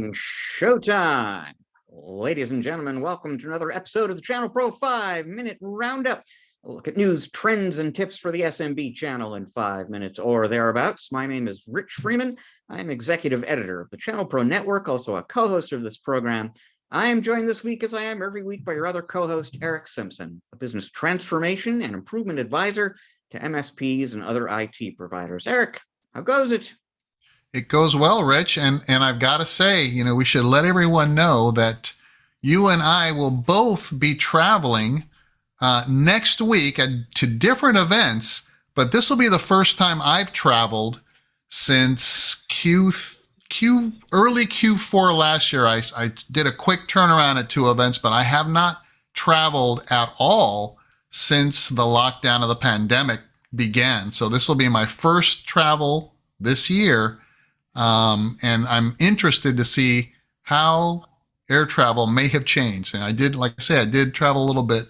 And showtime. Ladies and gentlemen, welcome to another episode of the ChannelPro 5-Minute Roundup. A look at news, trends, and tips for the SMB channel in 5 minutes or thereabouts. My name is Rich Freeman. I am executive editor of the ChannelPro Network, also a co-host of this program. I am joined this week, as I am every week, by your other co-host, Eric Simpson, a business transformation and improvement advisor to MSPs and other IT providers. Eric, how goes it? It goes well, Rich, and I've got to say, we should let everyone know that you and I will both be traveling next week to different events, but this will be the first time I've traveled since early Q4 last year. I did a quick turnaround at 2 events, but I have not traveled at all since the lockdown of the pandemic began. So this will be my first travel this year. And I'm interested to see how air travel may have changed. And I did travel a little bit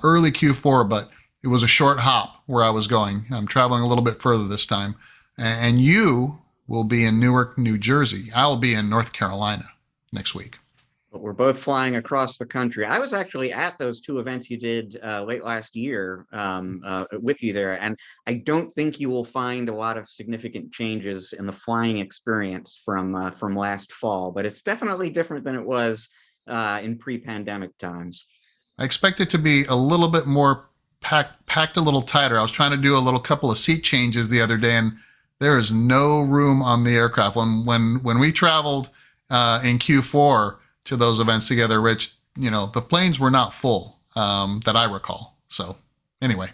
early Q4, but it was a short hop where I was going. I'm traveling a little bit further this time. And you will be in Newark, New Jersey. I will be in North Carolina next week. But we're both flying across the country. I was actually at those 2 events you did late last year with you there, and I don't think you will find a lot of significant changes in the flying experience from last fall, but it's definitely different than it was in pre-pandemic times. I expect it to be a little bit more packed a little tighter. I was trying to do a couple of seat changes the other day, and there is no room on the aircraft. When we traveled in Q4 to those events together, Rich, the planes were not full that I recall. So anyway.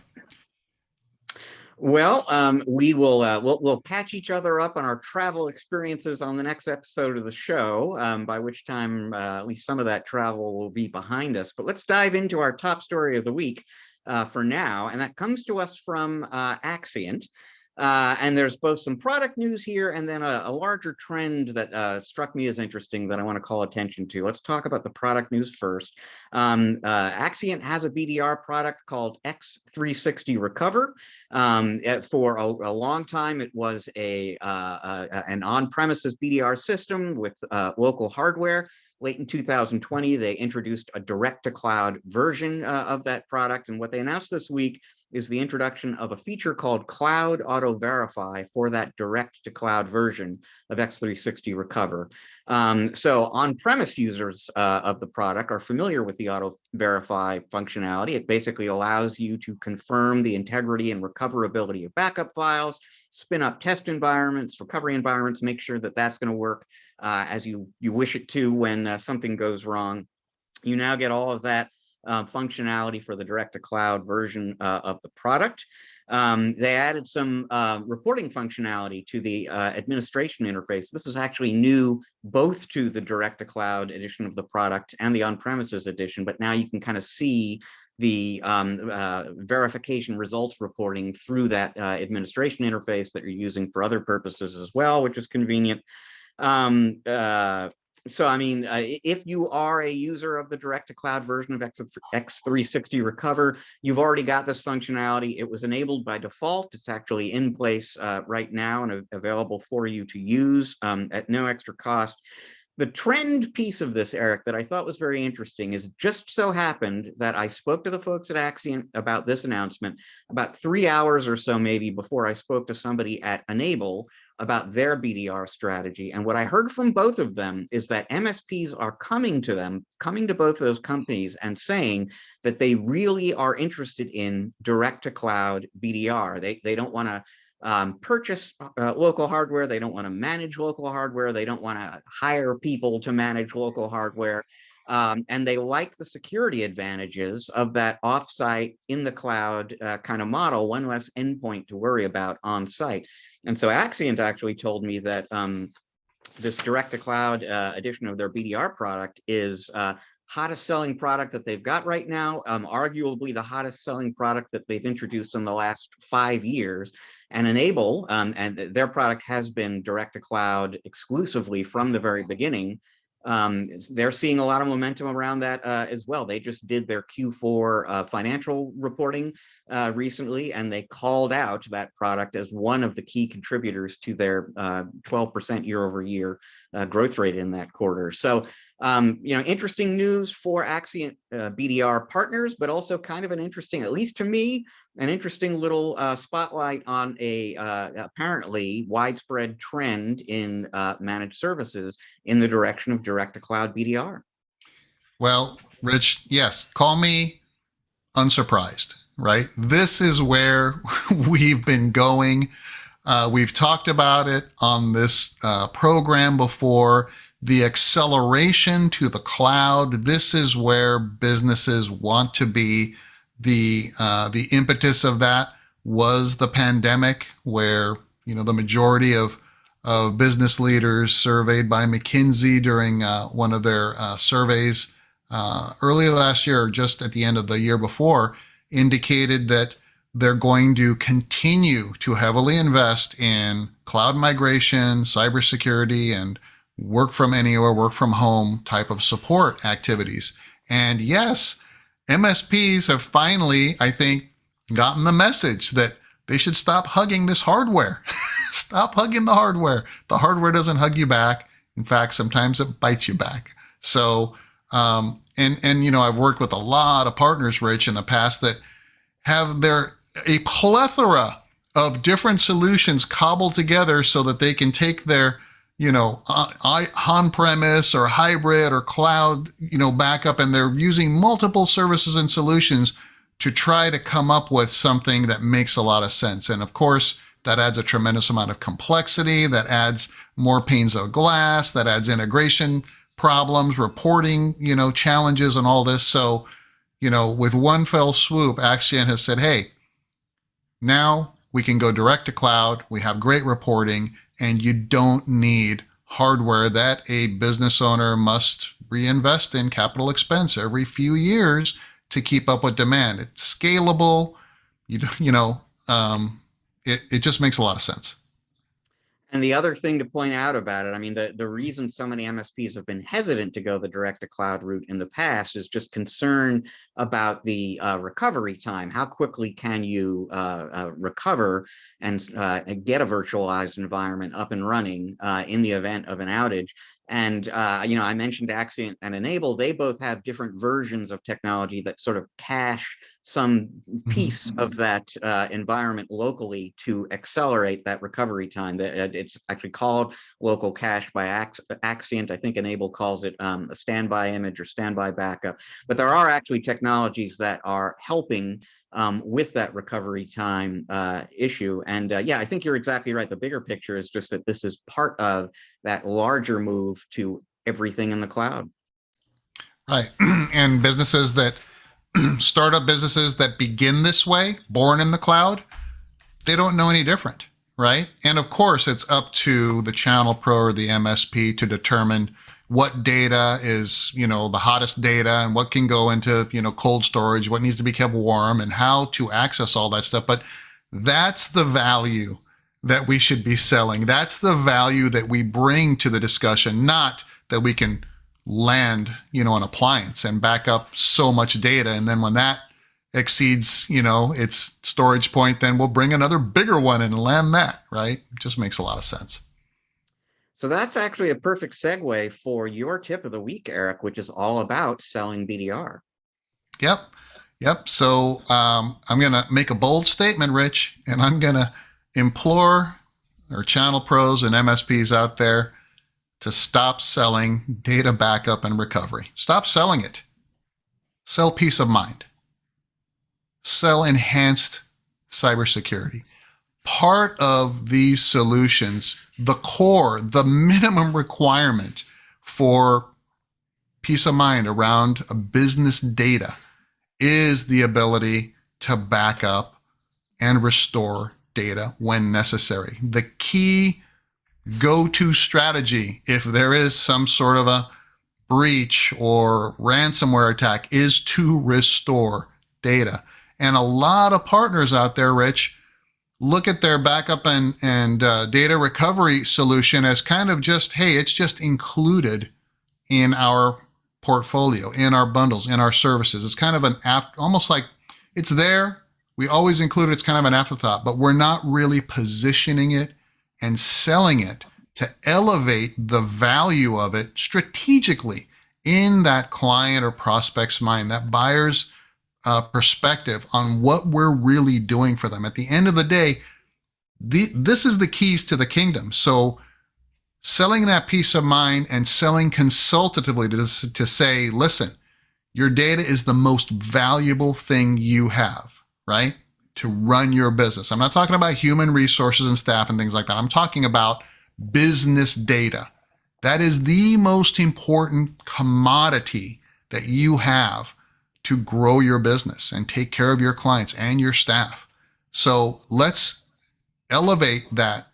Well, we will we'll catch each other up on our travel experiences on the next episode of the show, by which time at least some of that travel will be behind us. But let's dive into our top story of the week for now, and that comes to us from Axient. And there's both some product news here and then a larger trend that struck me as interesting that I want to call attention to. Let's talk about the product news first. Axient has a BDR product called X360 Recover. For a long time, it was an on-premises BDR system with local hardware. Late in 2020, they introduced a direct-to-cloud version of that product. And what they announced this week is the introduction of a feature called Cloud Auto Verify for that direct-to-cloud version of X360 Recover. So on-premise users of the product are familiar with the Auto Verify functionality. It basically allows you to confirm the integrity and recoverability of backup files, spin up test environments, recovery environments, make sure that that's going to work as you wish it to when something goes wrong. You now get all of that functionality for the direct-to-cloud version of the product. They added some reporting functionality to the administration interface. This is actually new both to the direct-to-cloud edition of the product and the on-premises edition, but now you can kind of see the verification results reporting through that administration interface that you're using for other purposes as well, which is convenient. So, I mean, if you are a user of the direct-to-cloud version of X360 Recover, you've already got this functionality. It was enabled by default. It's actually in place right now and available for you to use at no extra cost. The trend piece of this, Eric, that I thought was very interesting is just so happened that I spoke to the folks at Axient about this announcement about 3 hours or so maybe before I spoke to somebody at Enable about their BDR strategy. And what I heard from both of them is that MSPs are coming to both of those companies and saying that they really are interested in direct-to-cloud BDR. They don't want to purchase local hardware. They don't want to manage local hardware. They don't want to hire people to manage local hardware. And they like the security advantages of that offsite in the cloud kind of model, one less endpoint to worry about on site. And so Axient actually told me that this direct-to-cloud edition of their BDR product is hottest selling product that they've got right now, arguably the hottest selling product that they've introduced in the last 5 years. And Enable, and their product has been direct to cloud exclusively from the very beginning. They're seeing a lot of momentum around that as well. They just did their Q4 financial reporting recently, and they called out that product as one of the key contributors to their 12% year over year growth rate in that quarter. So, interesting news for Axient BDR partners, but also kind of an interesting, at least to me, an interesting little spotlight on a apparently widespread trend in managed services in the direction of direct-to-cloud BDR. Well, Rich, yes, call me unsurprised, right? This is where we've been going. We've talked about it on this program before. The acceleration to the cloud. This is where businesses want to be. The impetus of that was the pandemic, where the majority of business leaders surveyed by McKinsey during one of their surveys early last year, or just at the end of the year before, indicated that they're going to continue to heavily invest in cloud migration, cybersecurity, and work from anywhere, work from home type of support activities. And yes, MSPs have finally, I think, gotten the message that they should stop hugging this hardware. Stop hugging the hardware. The hardware doesn't hug you back. In fact, sometimes it bites you back. So, I've worked with a lot of partners, Rich, in the past that have a plethora of different solutions cobbled together so that they can take their on-premise or hybrid or cloud, backup, and they're using multiple services and solutions to try to come up with something that makes a lot of sense. And of course, that adds a tremendous amount of complexity, that adds more panes of glass, that adds integration problems, reporting, challenges and all this. So, with one fell swoop, Axient has said, hey, now we can go direct to cloud. We have great reporting, and you don't need hardware that a business owner must reinvest in capital expense every few years to keep up with demand. It's scalable. It just makes a lot of sense. And the other thing to point out about it, I mean, the reason so many MSPs have been hesitant to go the direct-to-cloud route in the past is just concern about the recovery time. How quickly can you recover and get a virtualized environment up and running in the event of an outage? And, I mentioned Axient and Enable. They both have different versions of technology that sort of cache some piece of that environment locally to accelerate that recovery time. It's actually called local cache by Axient. I think Enable calls it a standby image or standby backup. But there are actually technologies that are helping with that recovery time issue. And I think you're exactly right. The bigger picture is just that this is part of that larger move to everything in the cloud. Right. And startup businesses that begin this way, born in the cloud, they don't know any different, right? And of course, it's up to the ChannelPro or the MSP to determine what data is, the hottest data and what can go into, cold storage, what needs to be kept warm, and how to access all that stuff. But that's the value that we should be selling. That's the value that we bring to the discussion, not that we can land, an appliance and back up so much data. And then when that exceeds, its storage point, then we'll bring another bigger one and land that, right? It just makes a lot of sense. So that's actually a perfect segue for your tip of the week, Eric, which is all about selling BDR. Yep. So I'm going to make a bold statement, Rich, and I'm going to implore our channel pros and MSPs out there to stop selling data backup and recovery. Stop selling it. Sell peace of mind. Sell enhanced cybersecurity. Part of these solutions, the core, the minimum requirement for peace of mind around a business data is the ability to back up and restore data when necessary. The key go-to strategy, if there is some sort of a breach or ransomware attack, is to restore data. And a lot of partners out there, Rich, look at their backup and data recovery solution as kind of just, hey, it's just included in our portfolio, in our bundles, in our services. It's kind of an almost like it's there. We always include it. It's kind of an afterthought, but we're not really positioning it and selling it to elevate the value of it strategically in that client or prospect's mind, that buyer's perspective on what we're really doing for them. At the end of the day, this is the keys to the kingdom. So selling that peace of mind and selling consultatively to say, listen, your data is the most valuable thing you have, right? To run your business. I'm not talking about human resources and staff and things like that. I'm talking about business data. That is the most important commodity that you have to grow your business and take care of your clients and your staff. So let's elevate that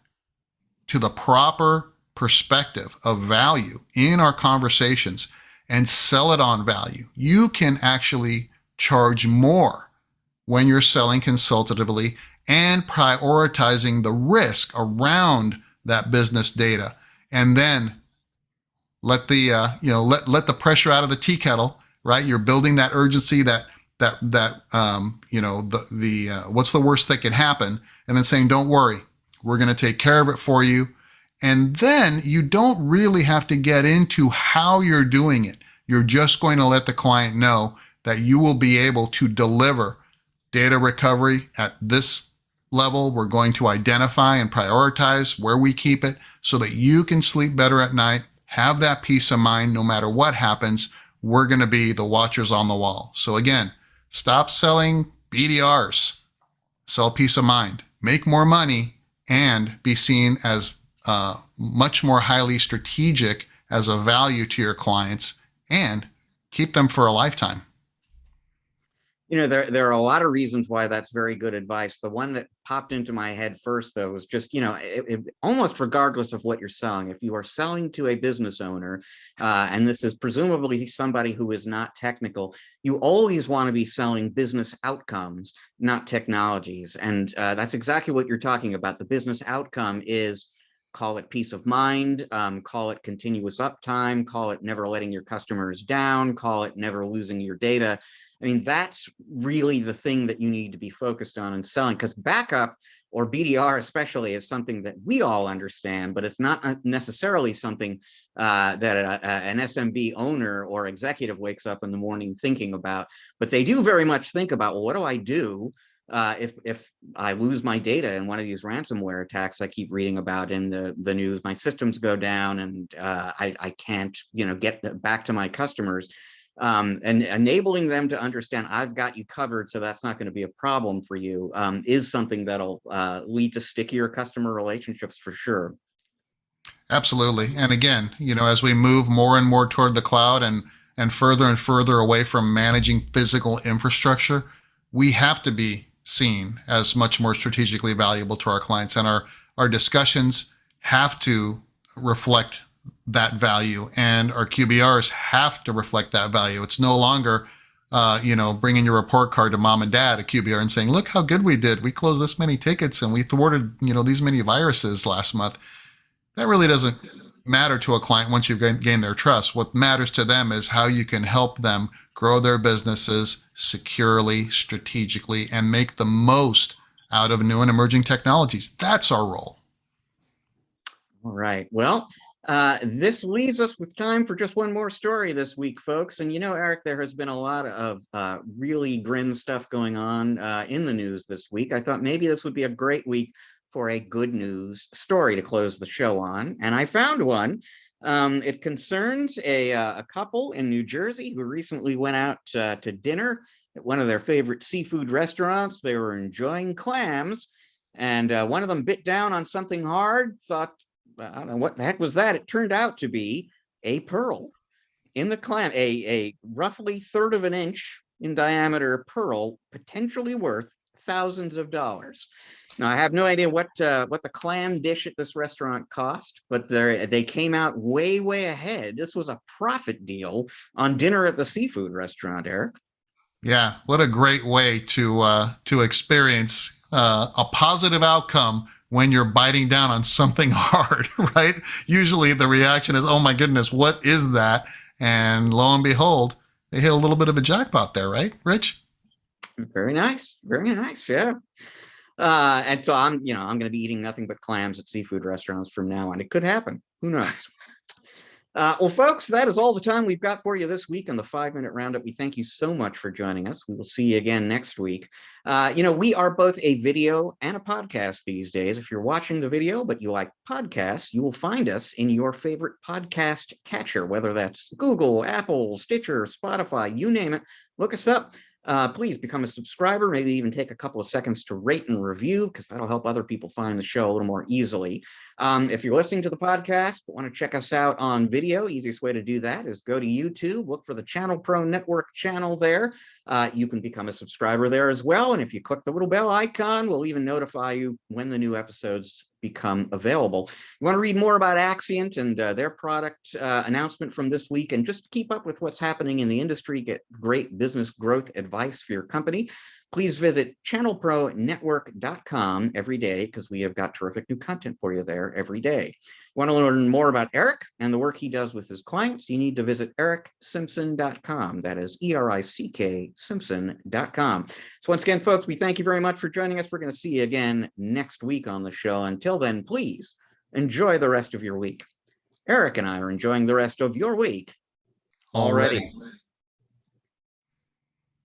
to the proper perspective of value in our conversations and sell it on value. You can actually charge more when you're selling consultatively and prioritizing the risk around that business data, and then let the let the pressure out of the tea kettle. Right, you're building that urgency, that what's the worst that can happen, and then saying, don't worry, we're going to take care of it for you. And then you don't really have to get into how you're doing it. You're just going to let the client know that you will be able to deliver data recovery at this level. We're going to identify and prioritize where we keep it so that you can sleep better at night, have that peace of mind no matter what happens. We're going to be the watchers on the wall. So again, stop selling BDRs, sell peace of mind, make more money, and be seen as much more highly strategic as a value to your clients, and keep them for a lifetime. There are a lot of reasons why that's very good advice. The one that popped into my head first, though, was just, almost regardless of what you're selling, if you are selling to a business owner, and this is presumably somebody who is not technical, you always want to be selling business outcomes, not technologies. And that's exactly what you're talking about. The business outcome is, call it peace of mind, call it continuous uptime, call it never letting your customers down, call it never losing your data. I mean, that's really the thing that you need to be focused on and selling, because backup, or BDR especially, is something that we all understand, but it's not necessarily something that an SMB owner or executive wakes up in the morning thinking about. But they do very much think about, well, what do I do if I lose my data in one of these ransomware attacks I keep reading about in the news? My systems go down and I can't get back to my customers. And enabling them to understand, I've got you covered, so that's not going to be a problem for you, is something that'll lead to stickier customer relationships for sure. Absolutely. And again, as we move more and more toward the cloud and further away from managing physical infrastructure, we have to be seen as much more strategically valuable to our clients. And our discussions have to reflect that value, and our QBRs have to reflect that value. It's no longer, bringing your report card to mom and dad, a QBR, and saying, look how good we did. We closed this many tickets and we thwarted, these many viruses last month. That really doesn't matter to a client once you've gained their trust. What matters to them is how you can help them grow their businesses securely, strategically, and make the most out of new and emerging technologies. That's our role. All right. Well, this leaves us with time for just one more story this week, folks. And Eric, there has been a lot of really grim stuff going on in the news this week. I thought maybe this would be a great week for a good news story to close the show on. And I found one. It concerns a couple in New Jersey who recently went out to dinner at one of their favorite seafood restaurants. They were enjoying clams, and one of them bit down on something hard, thought, I don't know what the heck was that. It turned out to be a pearl in the clam, a roughly third of an inch in diameter pearl, potentially worth thousands of dollars. Now, I have no idea what the clam dish at this restaurant cost, but they came out way ahead. This was a profit deal on dinner at the seafood restaurant, Eric. Yeah, what a great way to experience a positive outcome when you're biting down on something hard, right? Usually the reaction is, oh my goodness, what is that? And lo and behold, they hit a little bit of a jackpot there, right, Rich? Very nice. Very nice. Yeah. And so I'm going to be eating nothing but clams at seafood restaurants from now on. It could happen. Who knows? Well, folks, that is all the time we've got for you this week on the 5-Minute Roundup. We thank you so much for joining us. We will see you again next week. We are both a video and a podcast these days. If you're watching the video, but you like podcasts, you will find us in your favorite podcast catcher, whether that's Google, Apple, Stitcher, Spotify, you name it. Look us up. Please become a subscriber, maybe even take a couple of seconds to rate and review, because that'll help other people find the show a little more easily. If you're listening to the podcast but want to check us out on video, easiest way to do that is go to YouTube, look for the ChannelPro Network channel there. You can become a subscriber there as well. And if you click the little bell icon, we'll even notify you when the new episodes become available. You want to read more about Axient and their product announcement from this week, and just keep up with what's happening in the industry, get great business growth advice for your company, please visit channelpronetwork.com every day, because we have got terrific new content for you there every day. You want to learn more about Eric and the work he does with his clients, you need to visit ericksimpson.com. That is ERICK Simpson.com. So once again, folks, we thank you very much for joining us. We're going to see you again next week on the show. Until then, please enjoy the rest of your week. Eric and I are enjoying the rest of your week already.